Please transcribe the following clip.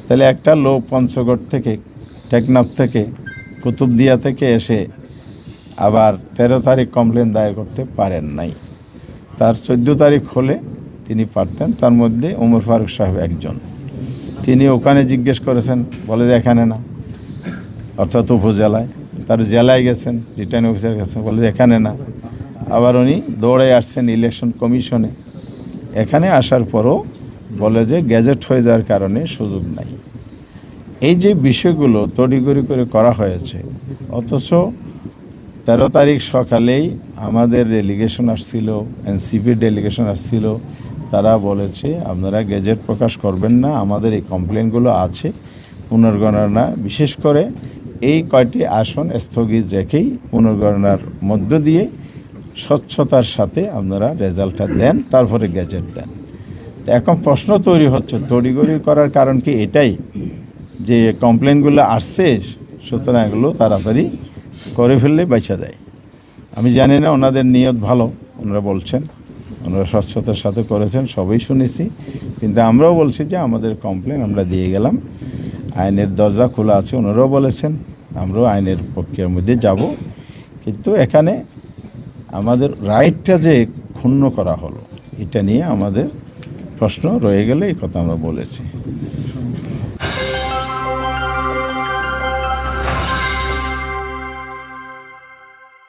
তাহলে একটা লোক পঞ্চগড় থেকে, টেকনাফ থেকে, কুতুবদিয়া থেকে এসে আবার 13 তারিখ কমপ্লেন দায়ের করতে পারেন নাই। তার 14 তারিখ হলে তিনি পারতেন। তার মধ্যে ওমর ফারুক সাহেব একজন, তিনি ওখানে জিজ্ঞেস করেছেন, বলে যে এখানে না, অর্থাৎ উপজেলায়। তার জেলায় গেছেন, রিটার্নিং অফিসার গেছেন, বলে যে এখানে না। আবার উনি দৌড়ে আসছেন ইলেকশন কমিশনে, এখানে আসার পরও বলে যে গ্যাজেট হয়ে যাওয়ার কারণে সুযোগ নাই। এই যে বিষয়গুলো তড়িঘড়ি করে করা হয়েছে, অথচ 13 তারিখ সকালেই আমাদের ডেলিগেশন আসছিল, এনসিপির ডেলিগেশন আসছিল, তারা বলেছে আপনারা গেজেট প্রকাশ করবেন না, আমাদের এই কমপ্লেনগুলো আছে, পুনর্গণনা বিশেষ করে এই কয়টি আসন স্থগিত রেখেই পুনর্গণনার মধ্য দিয়ে স্বচ্ছতার সাথে আপনারা রেজাল্টটা দেন, তারপরে গেজেট দেন। এখন প্রশ্ন তৈরি হচ্ছে, তড়িঘড়ি করার কারণ কি এটাই যে কমপ্লেনগুলো আসছে, সুতরাং এগুলো তাড়াতাড়ি করে ফেললে বাঁচা যায়? আমি জানি না, ওনাদের নিয়ত ভালো, ওনারা বলছেন, ওনারা স্বচ্ছতার সাথে করেছেন, সবই শুনেছি। কিন্তু আমরাও বলছি যে আমাদের কমপ্লেন আমরা দিয়ে গেলাম, আইনের দরজা খোলা আছে, ওনারাও বলেছেন, আমরাও আইনের প্রক্রিয়ার মধ্যে যাব। কিন্তু এখানে আমাদের রাইটটা যে ক্ষুণ্ণ করা হলো, এটা নিয়ে আমাদের প্রশ্ন রয়ে গেলে এই কথা আমরা বলেছি।